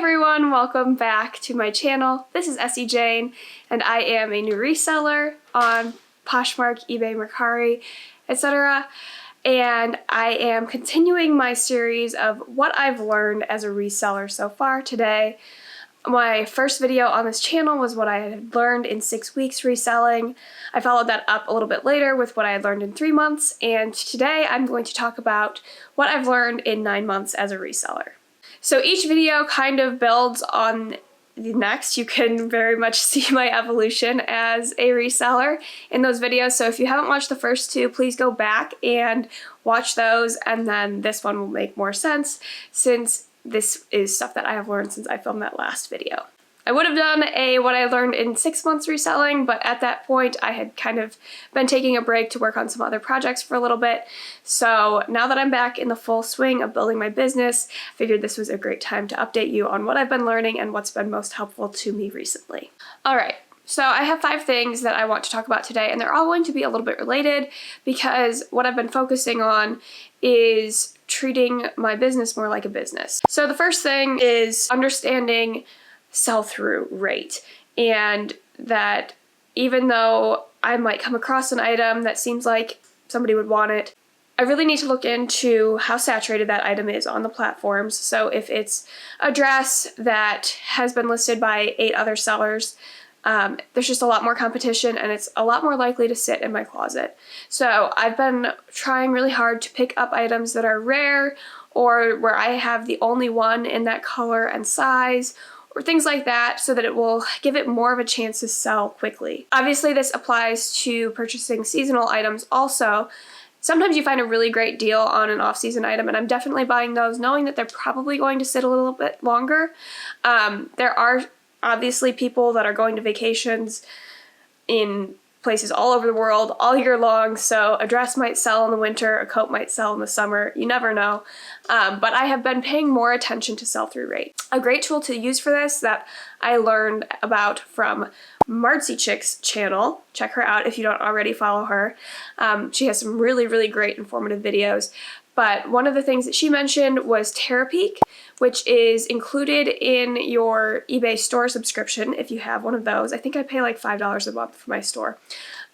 everyone, welcome back to my channel. This is Essie Jane and I am a new reseller on Poshmark, eBay, Mercari, etc. And I am continuing my series of what I've learned as a reseller so far today. My first video on this channel was what I had learned in 6 weeks reselling. I followed that up a little bit later with what I had learned in 3 months, and today I'm going to talk about what I've learned in 9 months as a reseller. So each video kind of builds on the next. You can very much see my evolution as a reseller in those videos. So if you haven't watched the first two, please go back and watch those, and then this one will make more sense since this is stuff that I have learned since I filmed that last video. I would have done what I learned in 6 months reselling, but at that point I had kind of been taking a break to work on some other projects for a little bit. So now that I'm back in the full swing of building my business, I figured this was a great time to update you on what I've been learning and what's been most helpful to me recently. Alright, so I have 5 things that I want to talk about today, and they're all going to be a little bit related because what I've been focusing on is treating my business more like a business. So the first thing is understanding sell-through rate, and that even though I might come across an item that seems like somebody would want it, I really need to look into how saturated that item is on the platforms. So if it's a dress that has been listed by 8 other sellers, there's just a lot more competition and it's a lot more likely to sit in my closet. So I've been trying really hard to pick up items that are rare or where I have the only one in that color and size, or things like that, so that it will give it more of a chance to sell quickly. Obviously this applies to purchasing seasonal items also. Sometimes you find a really great deal on an off-season item, and I'm definitely buying those knowing that they're probably going to sit a little bit longer. There are obviously people that are going to vacations in places all over the world all year long, so a dress might sell in the winter, a coat might sell in the summer, you never know. But I have been paying more attention to sell-through rate. A great tool to use for this that I learned about from Marcy Chick's channel, check her out if you don't already follow her. She has some really great informative videos. But one of the things that she mentioned was Terapeak, which is included in your eBay store subscription if you have one of those. I think I pay like $5 a month for my store.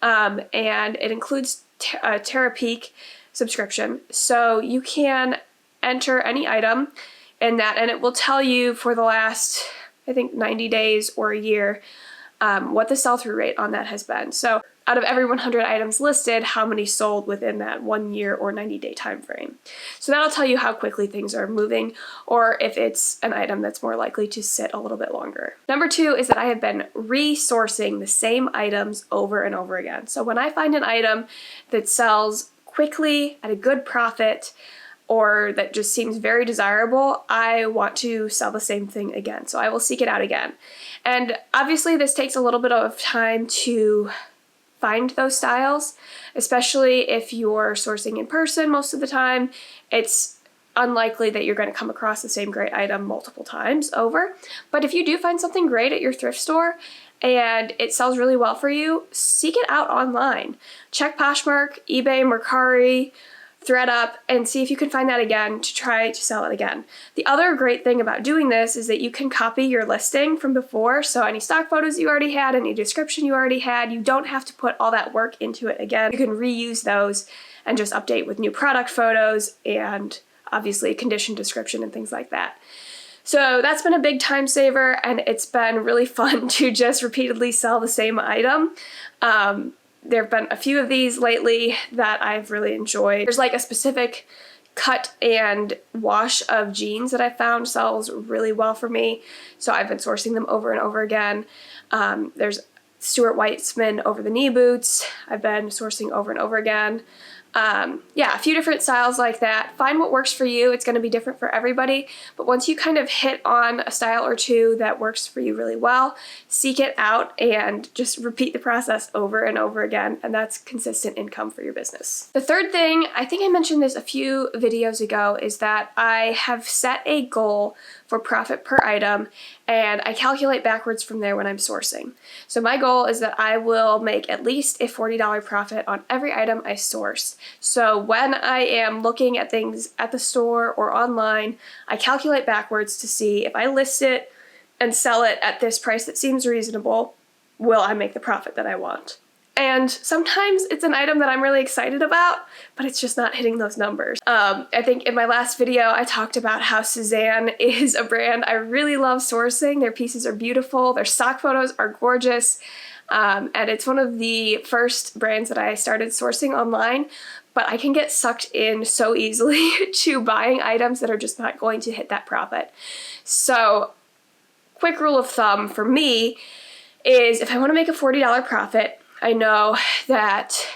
And it includes a Terapeak subscription. So you can enter any item in that, and it will tell you for the last, I think, 90 days or a year what the sell-through rate on that has been. So out of every 100 items listed, how many sold within that 1 year or 90-day time frame. So that'll tell you how quickly things are moving, or if it's an item that's more likely to sit a little bit longer. Number 2 is that I have been resourcing the same items over and over again. So when I find an item that sells quickly at a good profit, or that just seems very desirable, I want to sell the same thing again. So I will seek it out again. And obviously this takes a little bit of time to find those styles, especially if you're sourcing in person most of the time. It's unlikely that you're going to come across the same great item multiple times over. But if you do find something great at your thrift store and it sells really well for you, seek it out online. Check Poshmark, eBay, Mercari, ThredUp, and see if you can find that again to try to sell it again. The other great thing about doing this is that you can copy your listing from before, so any stock photos you already had, any description you already had, you don't have to put all that work into it again. You can reuse those and just update with new product photos and obviously condition description and things like that. So that's been a big time saver, and it's been really fun to just repeatedly sell the same item. There have been a few of these lately that I've really enjoyed. There's like a specific cut and wash of jeans that I found sells really well for me, so I've been sourcing them over and over again. There's Stuart Weitzman over the knee boots I've been sourcing over and over again. Yeah, a few different styles like that. Find what works for you. It's going to be different for everybody, but once you kind of hit on a style or two that works for you really well, seek it out and just repeat the process over and over again, and that's consistent income for your business. The third thing, I think I mentioned this a few videos ago, is that I have set a goal for profit per item, and I calculate backwards from there when I'm sourcing. So my goal is that I will make at least a $40 profit on every item I source. So when I am looking at things at the store or online, I calculate backwards to see if I list it and sell it at this price that seems reasonable, will I make the profit that I want? And sometimes it's an item that I'm really excited about, but it's just not hitting those numbers. I think in my last video, I talked about how Suzanne is a brand I really love sourcing. Their pieces are beautiful, their stock photos are gorgeous, and it's one of the first brands that I started sourcing online, but I can get sucked in so easily to buying items that are just not going to hit that profit. So, quick rule of thumb for me is if I want to make a $40 profit, I know that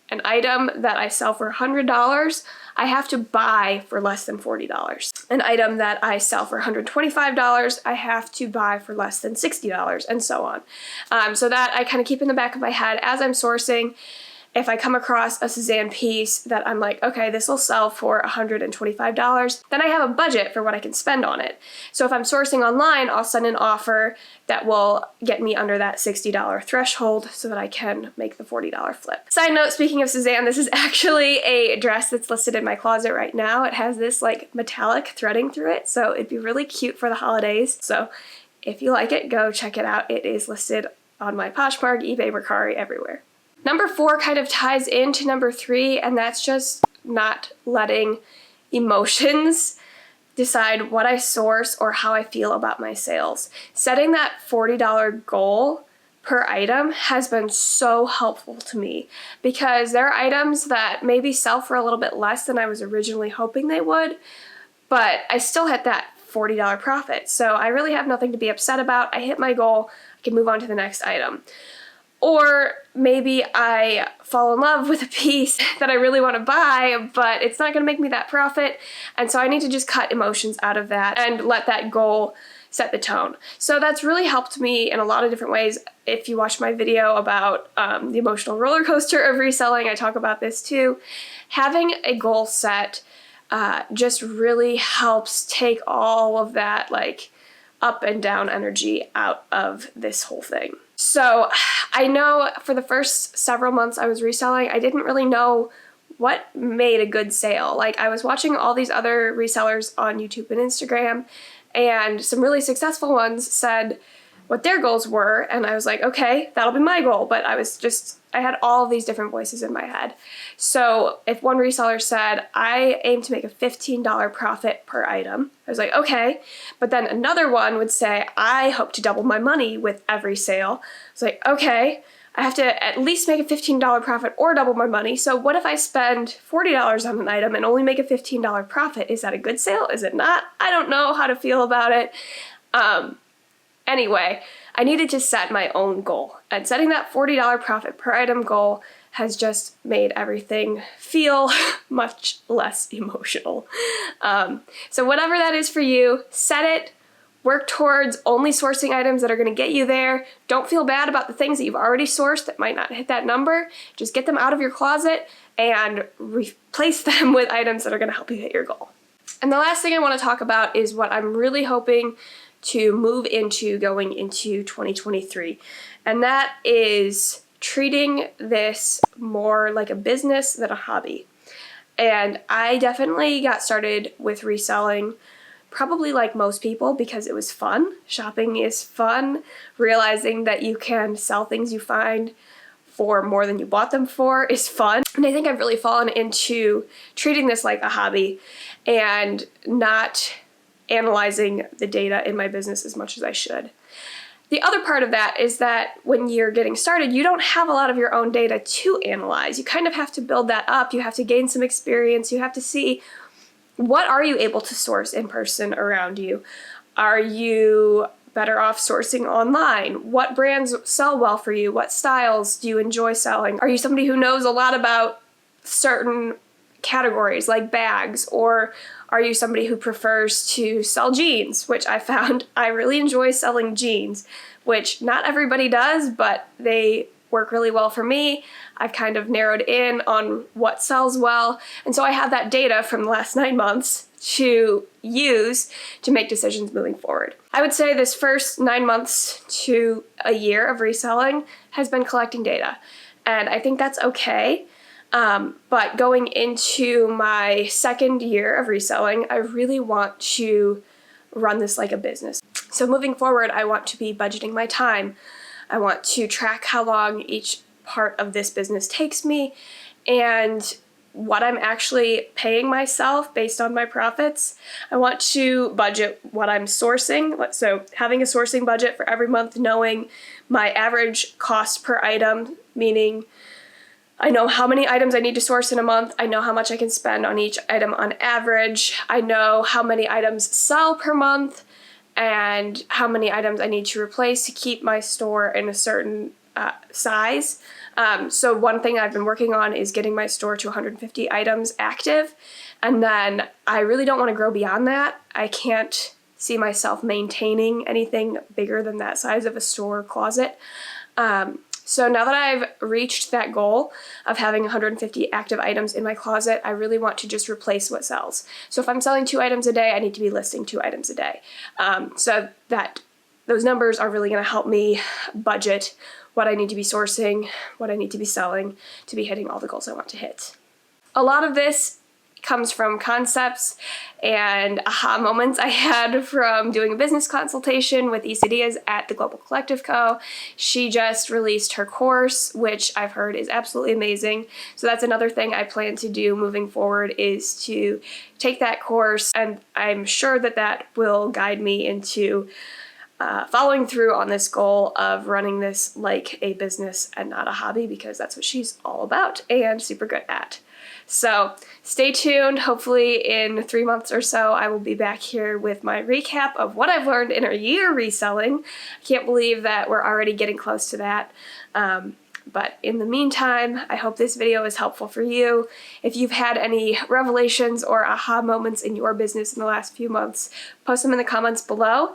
an item that I sell for $100, I have to buy for less than $40. An item that I sell for $125, I have to buy for less than $60, and so on. So that I kind of keep in the back of my head as I'm sourcing. If I come across a Suzanne piece that I'm like, okay, this will sell for $125, then I have a budget for what I can spend on it. So if I'm sourcing online, I'll send an offer that will get me under that $60 threshold so that I can make the $40 flip. Side note, speaking of Suzanne, this is actually a dress that's listed in my closet right now. It has this like metallic threading through it, so it'd be really cute for the holidays. So if you like it, go check it out. It is listed on my Poshmark, eBay, Mercari, everywhere. Number 4 kind of ties into number 3, and that's just not letting emotions decide what I source or how I feel about my sales. Setting that $40 goal per item has been so helpful to me because there are items that maybe sell for a little bit less than I was originally hoping they would, but I still hit that $40 profit. So I really have nothing to be upset about. I hit my goal, I can move on to the next item. Or maybe I fall in love with a piece that I really want to buy, but it's not going to make me that profit, and so I need to just cut emotions out of that and let that goal set the tone. So that's really helped me in a lot of different ways. If you watch my video about the emotional roller coaster of reselling, I talk about this too. Having a goal set just really helps take all of that like up and down energy out of this whole thing. So I know for the first several months I was reselling, I didn't really know what made a good sale. Like I was watching all these other resellers on YouTube and Instagram, and some really successful ones said what their goals were, and I was like, okay, that'll be my goal. But I had all of these different voices in my head. So if one reseller said, I aim to make a $15 profit per item, I was like, okay. But then another one would say, I hope to double my money with every sale. I was like, okay, I have to at least make a $15 profit or double my money. So what if I spend $40 on an item and only make a $15 profit? Is that a good sale? Is it not? I don't know how to feel about it. Anyway, I needed to set my own goal, and setting that $40 profit per item goal has just made everything feel much less emotional. So whatever that is for you, set it, work towards only sourcing items that are going to get you there. Don't feel bad about the things that you've already sourced that might not hit that number. Just get them out of your closet and replace them with items that are going to help you hit your goal. And the last thing I want to talk about is what I'm really hoping to move into going into 2023. And that is treating this more like a business than a hobby. And I definitely got started with reselling probably like most people because it was fun. Shopping is fun. Realizing that you can sell things you find for more than you bought them for is fun. And I think I've really fallen into treating this like a hobby and not analyzing the data in my business as much as I should. The other part of that is that when you're getting started, you don't have a lot of your own data to analyze. You kind of have to build that up. You have to gain some experience. You have to see what are you able to source in person around you. Are you better off sourcing online? What brands sell well for you? What styles do you enjoy selling? Are you somebody who knows a lot about certain categories like bags, or are you somebody who prefers to sell jeans, which I found I really enjoy selling jeans, which not everybody does, but they work really well for me. I've kind of narrowed in on what sells well, and so I have that data from the last 9 months to use to make decisions moving forward. I would say this first 9 months to a year of reselling has been collecting data, and I think that's okay. But going into my second year of reselling, I really want to run this like a business. So moving forward, I want to be budgeting my time. I want to track how long each part of this business takes me and what I'm actually paying myself based on my profits. I want to budget what I'm sourcing. So having a sourcing budget for every month, knowing my average cost per item, meaning I know how many items I need to source in a month. I know how much I can spend on each item on average. I know how many items sell per month and how many items I need to replace to keep my store in a certain size. So one thing I've been working on is getting my store to 150 items active. And then I really don't want to grow beyond that. I can't see myself maintaining anything bigger than that size of a store closet. So now that I've reached that goal of having 150 active items in my closet, I really want to just replace what sells. So if I'm selling 2 items a day, I need to be listing 2 items a day. So that those numbers are really going to help me budget what I need to be sourcing, what I need to be selling to be hitting all the goals I want to hit. A lot of this comes from concepts and aha moments I had from doing a business consultation with Issa Diaz at the Global Collective Co. She just released her course, which I've heard is absolutely amazing. So that's another thing I plan to do moving forward, is to take that course, and I'm sure that that will guide me into following through on this goal of running this like a business and not a hobby, because that's what she's all about and super good at. So stay tuned. Hopefully in 3 months or so, I will be back here with my recap of what I've learned in a year reselling. I can't believe that we're already getting close to that. But in the meantime, I hope this video is helpful for you. If you've had any revelations or aha moments in your business in the last few months, post them in the comments below.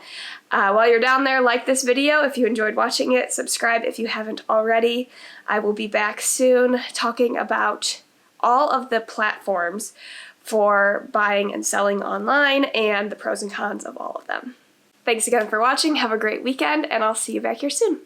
While you're down there, like this video if you enjoyed watching it. Subscribe if you haven't already. I will be back soon talking about all of the platforms for buying and selling online and the pros and cons of all of them. Thanks again for watching. Have a great weekend, and I'll see you back here soon.